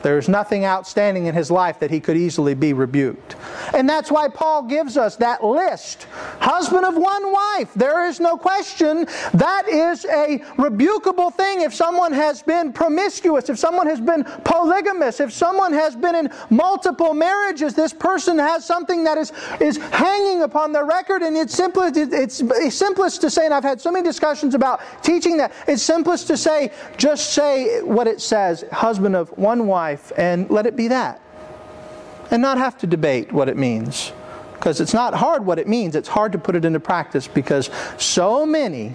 There's nothing outstanding in his life that he could easily be rebuked. And that's why Paul gives us that list. Husband of one wife. There is no question that is a rebukable thing if someone has been promiscuous, if someone has been polygamous, if someone has been in multiple marriages. This person has something that is hanging upon their record, and it's simplest to say, and I've had so many discussions about teaching that, it's simplest to say, just say what it says, husband of one wife, and let it be that. And not have to debate what it means. Because it's not hard what it means, it's hard to put it into practice, because so many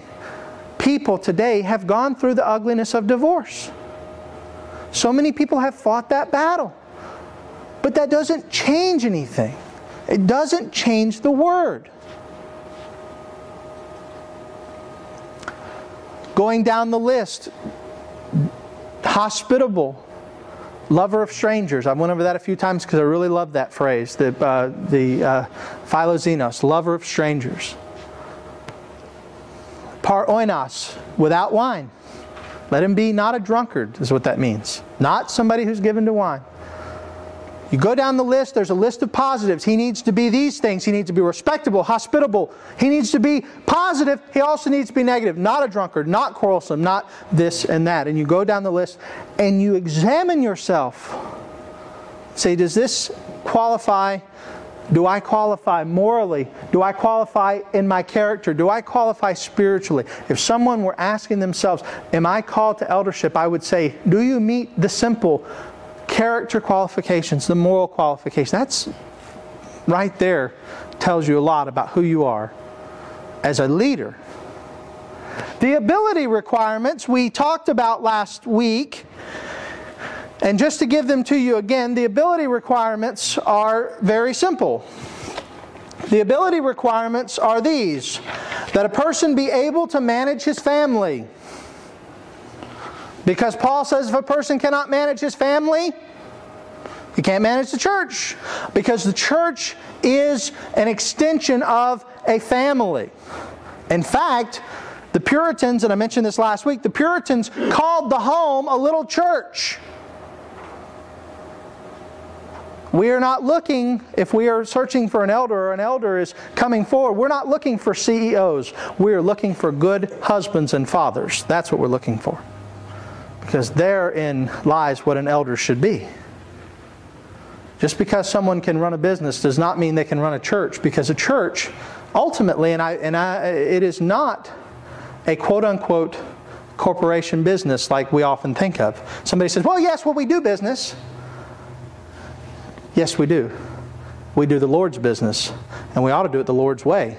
people today have gone through the ugliness of divorce. So many people have fought that battle. But that doesn't change anything. It doesn't change the Word. Going down the list, hospitable, lover of strangers. I went over that a few times because I really love that phrase. The philoxenos, lover of strangers. Par oinos, without wine. Let him be not a drunkard, is what that means. Not somebody who's given to wine. You go down the list, there's a list of positives. He needs to be these things. He needs to be respectable, hospitable. He needs to be positive. He also needs to be negative. Not a drunkard, not quarrelsome, not this and that. And you go down the list and you examine yourself. Say, does this qualify? Do I qualify morally? Do I qualify in my character? Do I qualify spiritually? If someone were asking themselves, am I called to eldership? I would say, do you meet the simple character qualifications, the moral qualifications? That's right there, tells you a lot about who you are as a leader. The ability requirements we talked about last week, and just to give them to you again, the ability requirements are very simple. The ability requirements are these: that a person be able to manage his family. Because Paul says if a person cannot manage his family, he can't manage the church. Because the church is an extension of a family. In fact, the Puritans, and I mentioned this last week, the Puritans called the home a little church. We are not looking, if we are searching for an elder or an elder is coming forward, we're not looking for CEOs. We are looking for good husbands and fathers. That's what we're looking for. Because therein lies what an elder should be. Just because someone can run a business does not mean they can run a church. Because a church, ultimately, it is not a quote-unquote corporation business like we often think of. Somebody says, well, yes, we do business. Yes, we do. We do the Lord's business. And we ought to do it the Lord's way.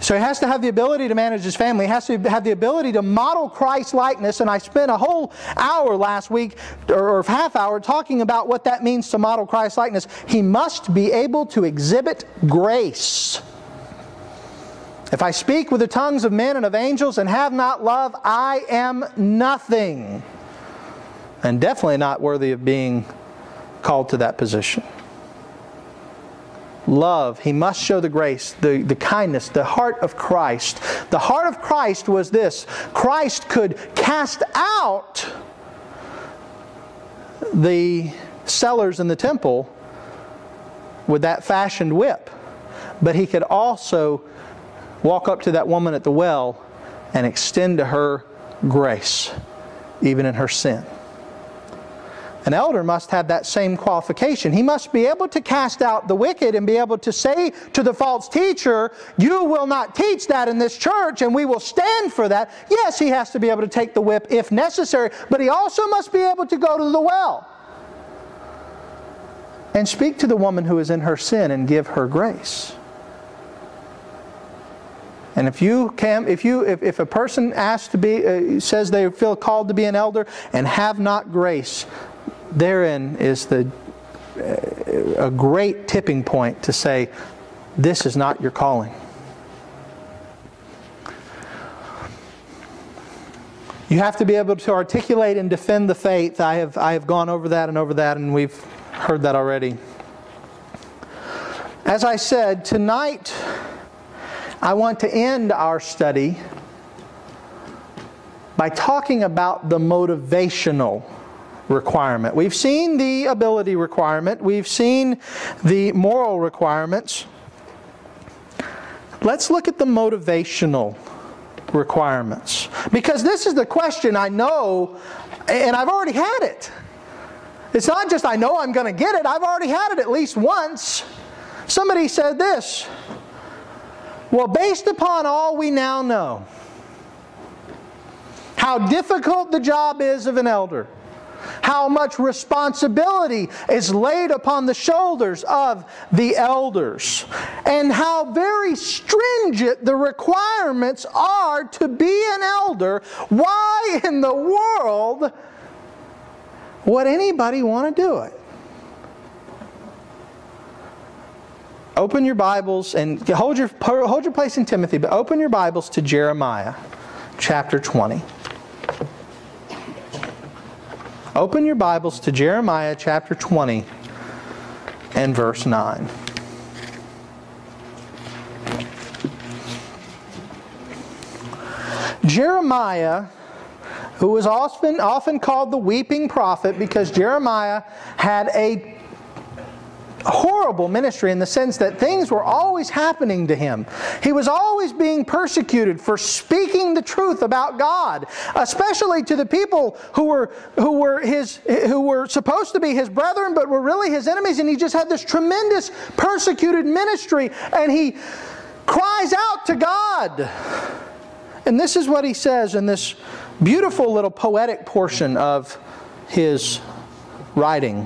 So he has to have the ability to manage his family. He has to have the ability to model Christ-likeness. And I spent a whole hour last week, or half hour, talking about what that means to model Christ-likeness. He must be able to exhibit grace. If I speak with the tongues of men and of angels and have not love, I am nothing. And definitely not worthy of being called to that position. Love. He must show the grace, the kindness, the heart of Christ. The heart of Christ was this: Christ could cast out the sellers in the temple with that fashioned whip. But He could also walk up to that woman at the well and extend to her grace, even in her sin. An elder must have that same qualification. He must be able to cast out the wicked and be able to say to the false teacher, you will not teach that in this church and we will stand for that. Yes, he has to be able to take the whip if necessary, but he also must be able to go to the well and speak to the woman who is in her sin and give her grace. And if a person asks to be, says they feel called to be an elder and have not grace, therein is a great tipping point to say, this is not your calling. You have to be able to articulate and defend the faith. I have gone over that, and we've heard that already. As I said, tonight I want to end our study by talking about the motivational requirement. We've seen the ability requirement. We've seen the moral requirements. Let's look at the motivational requirements. Because this is the question I know, and I've already had it. It's not just I know I'm going to get it. I've already had it at least once. Somebody said this, well, based upon all we now know, how difficult the job is of an elder, how much responsibility is laid upon the shoulders of the elders, and how very stringent the requirements are to be an elder, why in the world would anybody want to do it? Open your Bibles and hold your place in Timothy, but open your Bibles to Jeremiah chapter 20. Open your Bibles to Jeremiah chapter 20 and verse 9. Jeremiah, who was often called the weeping prophet, because Jeremiah had a horrible ministry in the sense that things were always happening to him. He was always being persecuted for speaking the truth about God, especially to the people who were supposed to be his brethren but were really his enemies, and he just had this tremendous persecuted ministry, and he cries out to God. And this is what he says in this beautiful little poetic portion of his writing.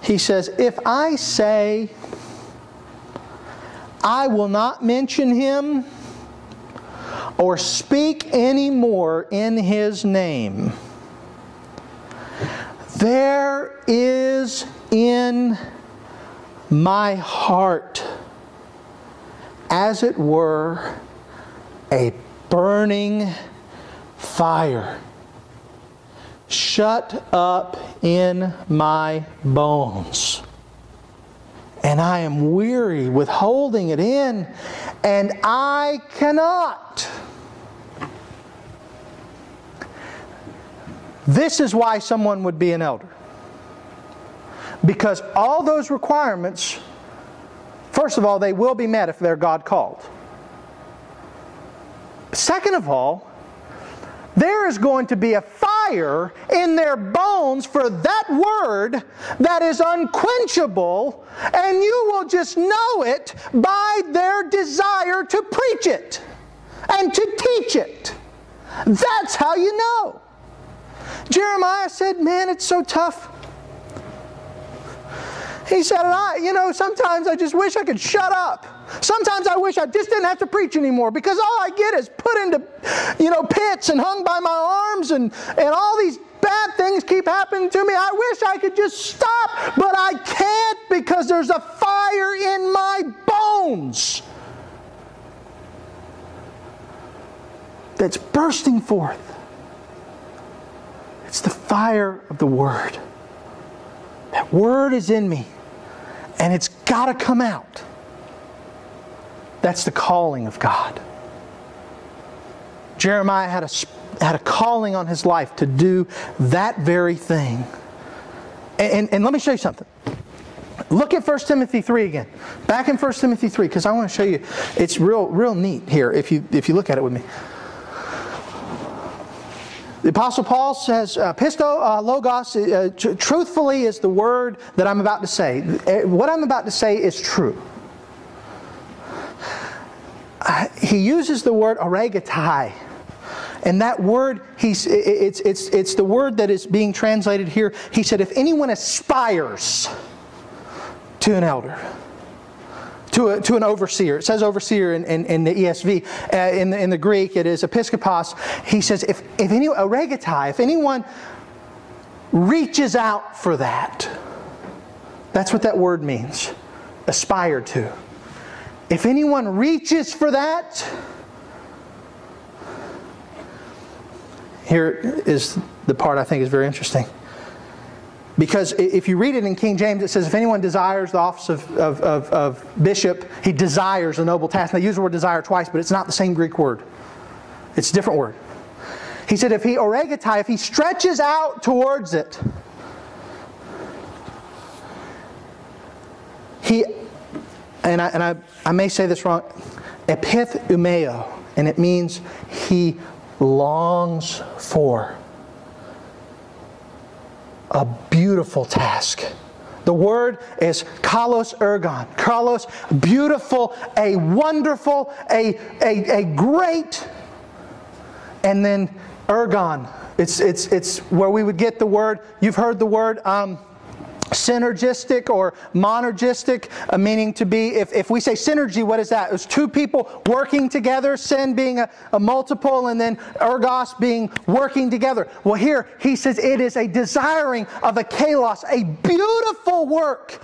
He says, if I say, I will not mention him or speak any more in his name, there is in my heart, as it were, a burning fire shut up in my bones, and I am weary with holding it in, and I cannot. This is why someone would be an elder. Because all those requirements, first of all, they will be met if they're God called. Second of all, there is going to be a fire in their bones for that word that is unquenchable, and you will just know it by their desire to preach it and to teach it. That's how you know. Jeremiah said, man, it's so tough. He said, sometimes I just wish I could shut up. Sometimes I wish I just didn't have to preach anymore, because all I get is put into, pits and hung by my arms, and all these bad things keep happening to me. I wish I could just stop, but I can't, because there's a fire in my bones that's bursting forth. It's the fire of the Word. That Word is in me, and it's got to come out. That's the calling of God. Jeremiah had a calling on his life to do that very thing. And let me show you something. Look at 1 Timothy 3 again. Back in 1 Timothy 3, because I want to show you, it's real neat here if you look at it with me. The Apostle Paul says, pisto logos, truthfully is the word that I'm about to say. What I'm about to say is true. He uses the word oregatai. And that word, it's the word that is being translated here. He said, if anyone aspires to an elder, to an overseer. It says overseer in the ESV. In the Greek, it is episkopos. He says, if anyone reaches out for that, that's what that word means. Aspire to. If anyone reaches for that, here is the part I think is very interesting. Because if you read it in King James, it says, if anyone desires the office of bishop, he desires a noble task. And they use the word desire twice, but it's not the same Greek word. It's a different word. He said, if he oregatai, if he stretches out towards it, I may say this wrong, epithumeo, and it means he longs for a beautiful task. The word is kalos ergon. Kalos, beautiful, a wonderful, a great, and then ergon. It's where we would get the word, you've heard the word synergistic or monergistic, meaning to be, if we say synergy, what is that? It's two people working together, syn being a multiple, and then ergos being working together. Well, here he says it is a desiring of a kalos, a beautiful work